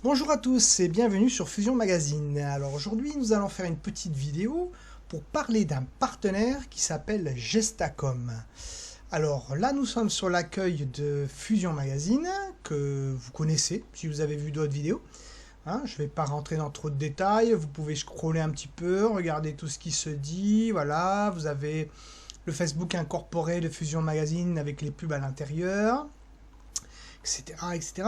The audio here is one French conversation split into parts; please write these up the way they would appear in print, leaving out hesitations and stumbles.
Bonjour à tous et bienvenue sur Fusion Magazine. Alors aujourd'hui nous allons faire une petite vidéo pour parler d'un partenaire qui s'appelle Gestacom. Alors là nous sommes sur l'accueil de Fusion Magazine que vous connaissez si vous avez vu d'autres vidéos. Je ne vais pas rentrer dans trop de détails, vous pouvez scroller un petit peu, regarder tout ce qui se dit. Voilà, vous avez le Facebook incorporé de Fusion Magazine avec les pubs à l'intérieur, etc., etc.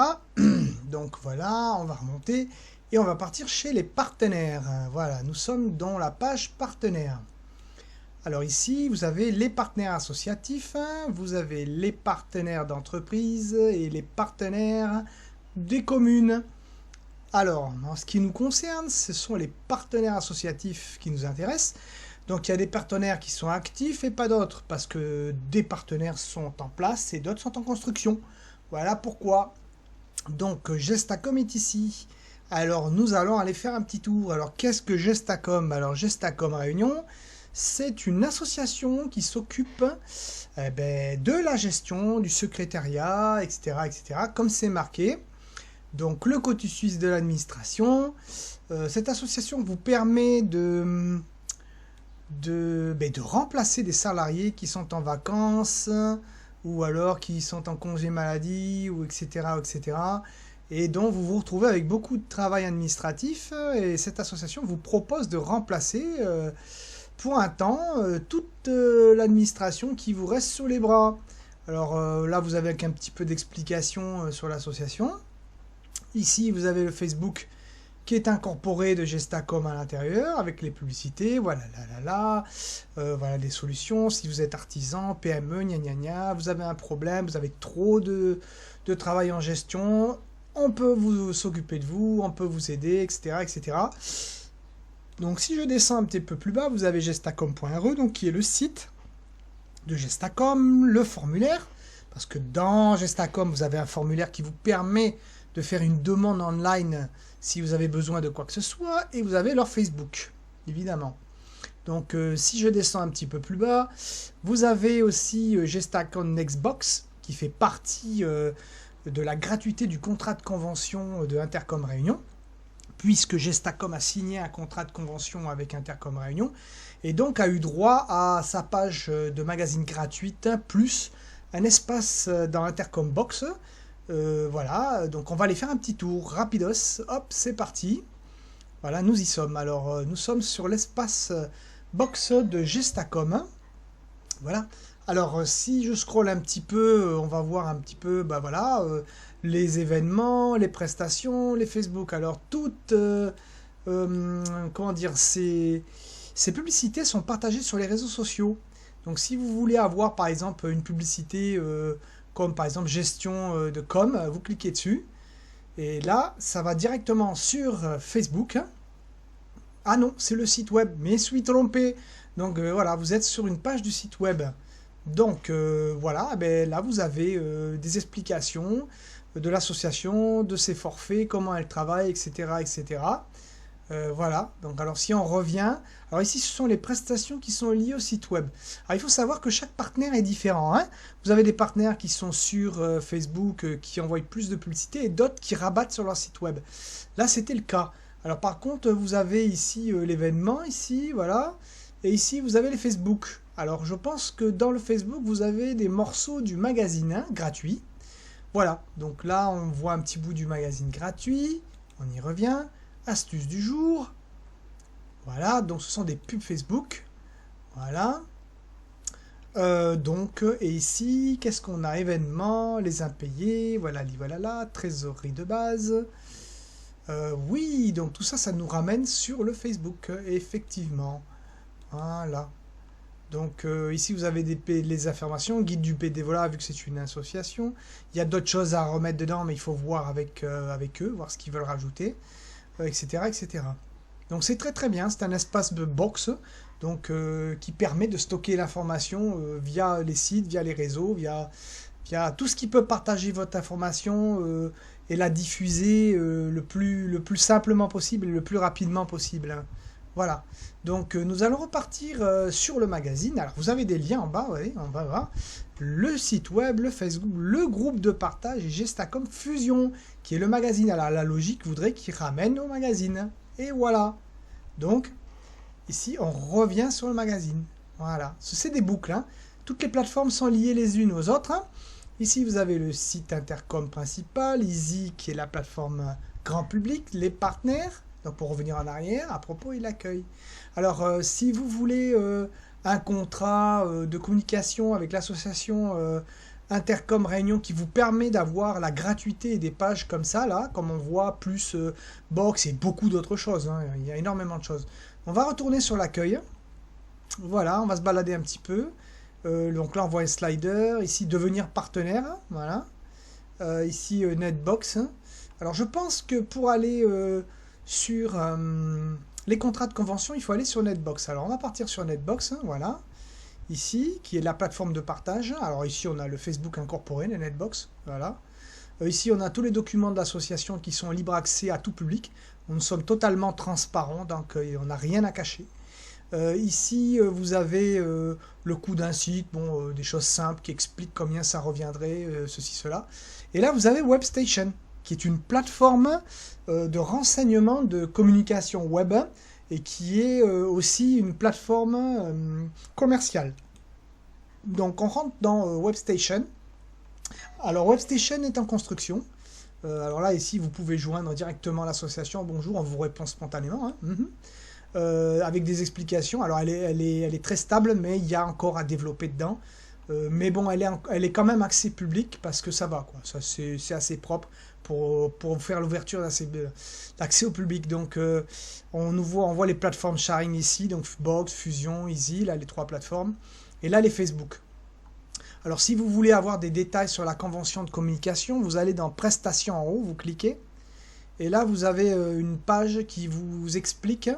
Donc voilà, on va remonter et on va partir chez les partenaires. Voilà, nous sommes dans la page partenaires. Alors ici, vous avez les partenaires associatifs, vous avez les partenaires d'entreprise et les partenaires des communes. Alors, en ce qui nous concerne, ce sont les partenaires associatifs qui nous intéressent. Donc il y a des partenaires qui sont actifs et pas d'autres, parce que des partenaires sont en place et d'autres sont en construction. Voilà pourquoi. Donc Gestacom est ici. Alors nous allons aller faire un petit tour. Alors qu'est-ce que Gestacom? Alors Gestacom Réunion, c'est une association qui s'occupe de la gestion, du secrétariat, etc., etc., comme c'est marqué. Donc le côté suisse de l'administration. Cette association vous permet de remplacer des salariés qui sont en vacances ou alors qui sont en congé maladie, ou etc., etc. Et donc vous vous retrouvez avec beaucoup de travail administratif et cette association vous propose de remplacer pour un temps toute l'administration qui vous reste sur les bras. Alors là vous avez un petit peu d'explication sur l'association. Ici vous avez le Facebook qui est incorporé de Gestacom à l'intérieur, avec les publicités, voilà, voilà des solutions. Si vous êtes artisan, PME, vous avez un problème, vous avez trop de travail en gestion, on peut vous s'occuper de vous, on peut vous aider, etc., etc. Donc si je descends un petit peu plus bas, vous avez gestacom.re, donc qui est le site de Gestacom, le formulaire, parce que dans Gestacom, vous avez un formulaire qui vous permet de faire une demande online si vous avez besoin de quoi que ce soit, et vous avez leur Facebook, évidemment. Donc si je descends un petit peu plus bas, vous avez aussi Gestacom Nextbox, qui fait partie de la gratuité du contrat de convention de Intercom Réunion, puisque Gestacom a signé un contrat de convention avec Intercom Réunion, et donc a eu droit à sa page de magazine gratuite, plus un espace dans Intercom Box. Voilà, donc on va aller faire un petit tour, rapidos, hop, c'est parti. Voilà, nous y sommes. Alors, nous sommes sur l'espace box de Gestacom. Voilà. Alors, si je scrolle un petit peu, on va voir un petit peu, les événements, les prestations, les Facebook. Alors, toutes, comment dire, ces publicités sont partagées sur les réseaux sociaux. Donc, si vous voulez avoir, par exemple, une publicité comme par exemple gestion de com, vous cliquez dessus, et là, ça va directement sur Facebook. Ah non, c'est le site web, mais je suis trompé. Donc voilà, vous êtes sur une page du site web. Donc voilà, là vous avez des explications de l'association, de ses forfaits, comment elle travaille, etc., etc. Voilà, donc alors si on revient, alors ici ce sont les prestations qui sont liées au site web. Alors il faut savoir que chaque partenaire est différent. Vous avez des partenaires qui sont sur Facebook, qui envoient plus de publicité, et d'autres qui rabattent sur leur site web. Là c'était le cas. Alors par contre vous avez ici l'événement, ici, voilà, et ici vous avez les Facebook. Alors je pense que dans le Facebook vous avez des morceaux du magazine gratuit. Voilà, donc là on voit un petit bout du magazine gratuit, on y revient. Astuces du jour, voilà, donc ce sont des pubs Facebook, voilà, et ici, qu'est-ce qu'on a? Événements, les impayés, voilà, voilà, trésorerie de base, oui, donc tout ça, ça nous ramène sur le Facebook, effectivement, voilà, donc ici vous avez les informations, guide du bénévolat, vu que c'est une association, il y a d'autres choses à remettre dedans, mais il faut voir avec eux, voir ce qu'ils veulent rajouter, etc., etc. Donc c'est très très bien, c'est un espace de box donc, qui permet de stocker l'information via les sites, via les réseaux, via tout ce qui peut partager votre information et la diffuser le plus simplement possible et le plus rapidement possible. Voilà. Donc nous allons repartir sur le magazine. Alors vous avez des liens en bas, oui, en bas, là. Le site web, le Facebook, le groupe de partage et Gestacom Fusion, qui est le magazine. Alors la logique voudrait qu'il ramène au magazine. Et voilà. Donc ici on revient sur le magazine. Voilà. C'est des boucles, hein. Toutes les plateformes sont liées les unes aux autres, hein. Ici vous avez le site intercom principal, Easy qui est la plateforme grand public, les partenaires. Donc pour revenir en arrière, à propos, il accueille. Alors si vous voulez un contrat de communication avec l'association Intercom Réunion qui vous permet d'avoir la gratuité et des pages comme ça, là, comme on voit, plus box et beaucoup d'autres choses, hein. Il y a énormément de choses. On va retourner sur l'accueil. Voilà, on va se balader un petit peu. Donc là, on voit un slider. Ici, devenir partenaire. Voilà. Ici, Netbox. Alors je pense que pour aller sur les contrats de convention, il faut aller sur Netbox. Alors on va partir sur Netbox, hein, voilà. Ici, qui est la plateforme de partage. Alors ici, on a le Facebook incorporé, le Netbox, voilà. Ici, on a tous les documents de l'association qui sont libre accès à tout public. Nous sommes totalement transparents, donc on n'a rien à cacher. Ici, vous avez le coût d'un site, bon, des choses simples qui expliquent combien ça reviendrait, ceci, cela. Et là, vous avez WebStation, qui est une plateforme de renseignement de communication web et qui est aussi une plateforme commerciale. Donc on rentre dans WebStation. Alors WebStation est en construction. Alors là ici vous pouvez joindre directement l'association. Bonjour, on vous répond spontanément, hein. Avec des explications. Alors elle est très stable, mais il y a encore à développer dedans. Mais bon, elle est quand même accès public parce que ça va, quoi. Ça, c'est assez propre pour faire l'ouverture d'accès au public. Donc on voit les plateformes sharing ici, donc Box, Fusion, Easy, là les 3 plateformes. Et là les Facebook. Alors si vous voulez avoir des détails sur la convention de communication, vous allez dans Prestations en haut, vous cliquez. Et là vous avez une page qui vous explique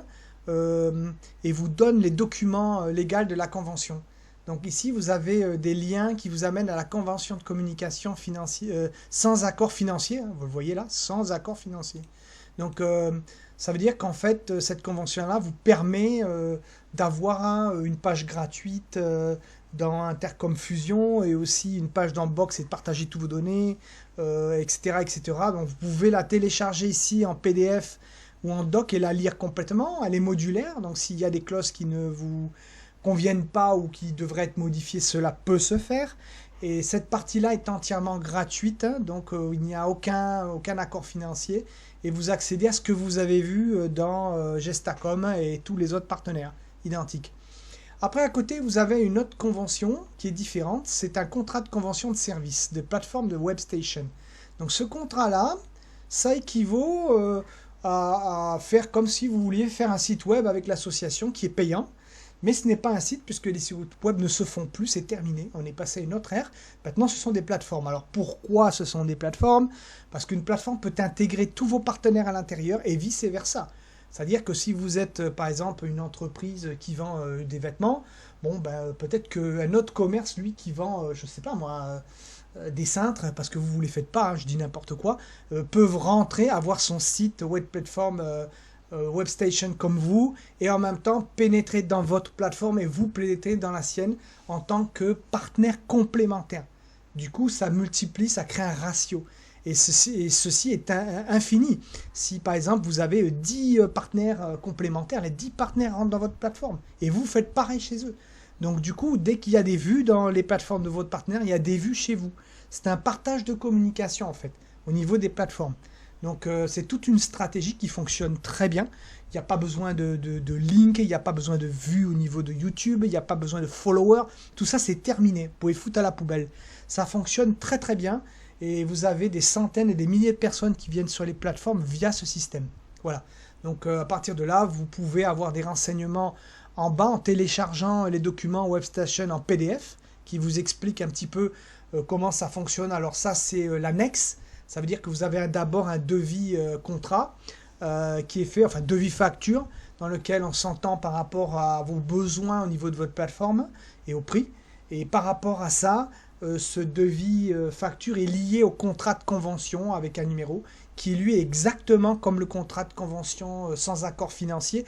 et vous donne les documents légaux de la convention. Donc ici, vous avez des liens qui vous amènent à la convention de communication financier, sans accord financier, hein, vous le voyez là, sans accord financier. Donc ça veut dire qu'en fait, cette convention-là vous permet d'avoir une page gratuite dans Intercom Fusion et aussi une page dans Box et de partager toutes vos données, etc., etc. Donc vous pouvez la télécharger ici en PDF ou en doc et la lire complètement. Elle est modulaire, donc s'il y a des clauses qui ne vous conviennent pas ou qui devraient être modifiées, cela peut se faire. Et cette partie-là est entièrement gratuite, hein, donc il n'y a aucun accord financier. Et vous accédez à ce que vous avez vu dans Gestacom et tous les autres partenaires identiques. Après, à côté, vous avez une autre convention qui est différente. C'est un contrat de convention de service, de plateforme de WebStation. Donc ce contrat-là, ça équivaut à faire comme si vous vouliez faire un site web avec l'association qui est payant. Mais ce n'est pas un site puisque les sites web ne se font plus, c'est terminé. On est passé à une autre ère. Maintenant, ce sont des plateformes. Alors pourquoi ce sont des plateformes? Parce qu'une plateforme peut intégrer tous vos partenaires à l'intérieur et vice-versa. C'est-à-dire que si vous êtes, par exemple, une entreprise qui vend des vêtements, bon, ben, peut-être qu'un autre commerce, lui, qui vend, je ne sais pas moi, des cintres, parce que vous ne les faites pas, hein, je dis n'importe quoi, peuvent rentrer, avoir son site web plateforme WebStation comme vous, et en même temps pénétrer dans votre plateforme et vous pénétrer dans la sienne en tant que partenaire complémentaire. Du coup, ça multiplie, ça crée un ratio. Et ceci est infini. Si par exemple vous avez 10 partenaires complémentaires, les 10 partenaires rentrent dans votre plateforme et vous faites pareil chez eux. Donc du coup, dès qu'il y a des vues dans les plateformes de votre partenaire, il y a des vues chez vous. C'est un partage de communication en fait, au niveau des plateformes. Donc c'est toute une stratégie qui fonctionne très bien. Il n'y a pas besoin de link, il n'y a pas besoin de vues au niveau de YouTube, il n'y a pas besoin de followers. Tout ça c'est terminé, vous pouvez foutre à la poubelle. Ça fonctionne très très bien et vous avez des centaines et des milliers de personnes qui viennent sur les plateformes via ce système. Voilà, donc à partir de là, vous pouvez avoir des renseignements en bas en téléchargeant les documents WebStation en PDF qui vous expliquent un petit peu comment ça fonctionne. Alors ça c'est l'annexe. Ça veut dire que vous avez d'abord un devis contrat qui est fait, enfin devis facture, dans lequel on s'entend par rapport à vos besoins au niveau de votre plateforme et au prix. Et par rapport à ça, ce devis facture est lié au contrat de convention avec un numéro qui lui est exactement comme le contrat de convention sans accord financier.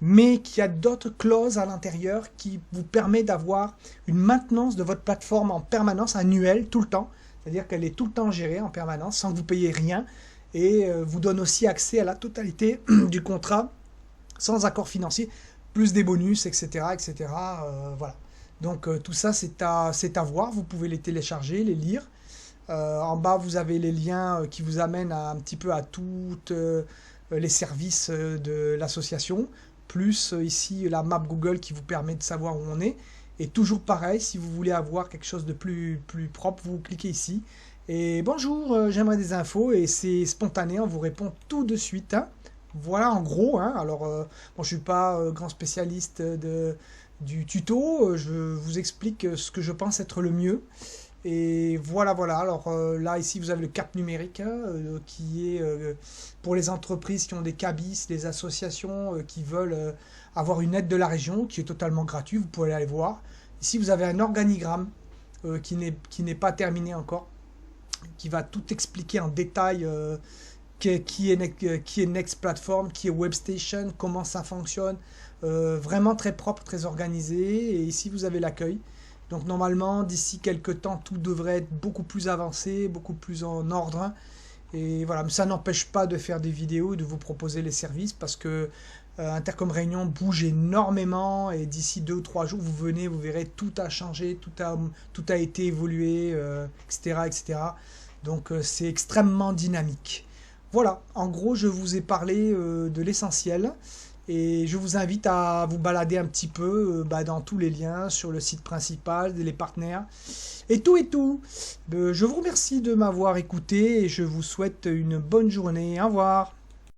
mais qu'il y a d'autres clauses à l'intérieur qui vous permettent d'avoir une maintenance de votre plateforme en permanence, annuelle, tout le temps. C'est-à-dire qu'elle est tout le temps gérée en permanence sans que vous payiez rien et vous donne aussi accès à la totalité du contrat sans accord financier, plus des bonus, etc. etc. Voilà. Donc tout ça, c'est à voir. Vous pouvez les télécharger, les lire. En bas, vous avez les liens qui vous amènent un petit peu à tous les services de l'association, plus ici la map Google qui vous permet de savoir où on est. Et toujours pareil, si vous voulez avoir quelque chose de plus propre, vous cliquez ici. Et bonjour, j'aimerais des infos, et c'est spontané, on vous répond tout de suite. Hein. Voilà en gros. Hein. Alors, bon, je ne suis pas grand spécialiste du tuto, je vous explique ce que je pense être le mieux. Et voilà, voilà. Alors là, ici, vous avez le cap numérique qui est pour les entreprises qui ont des cabis, les associations qui veulent avoir une aide de la région, qui est totalement gratuit. Vous pouvez aller voir. Ici, vous avez un organigramme qui n'est pas terminé encore, qui va tout expliquer en détail qui est Next Platform, qui est WebStation, comment ça fonctionne. Vraiment très propre, très organisé. Et ici, vous avez l'accueil. Donc normalement, d'ici quelques temps, tout devrait être beaucoup plus avancé, beaucoup plus en ordre. Et voilà, mais ça n'empêche pas de faire des vidéos, de vous proposer les services, parce que Intercom Réunion bouge énormément, et d'ici 2 ou 3 jours, vous venez, vous verrez, tout a changé, tout a été évolué, etc., etc. Donc c'est extrêmement dynamique. Voilà, en gros, je vous ai parlé de l'essentiel. Et je vous invite à vous balader un petit peu dans tous les liens sur le site principal, les partenaires, et tout et tout. Je vous remercie de m'avoir écouté et je vous souhaite une bonne journée. Au revoir.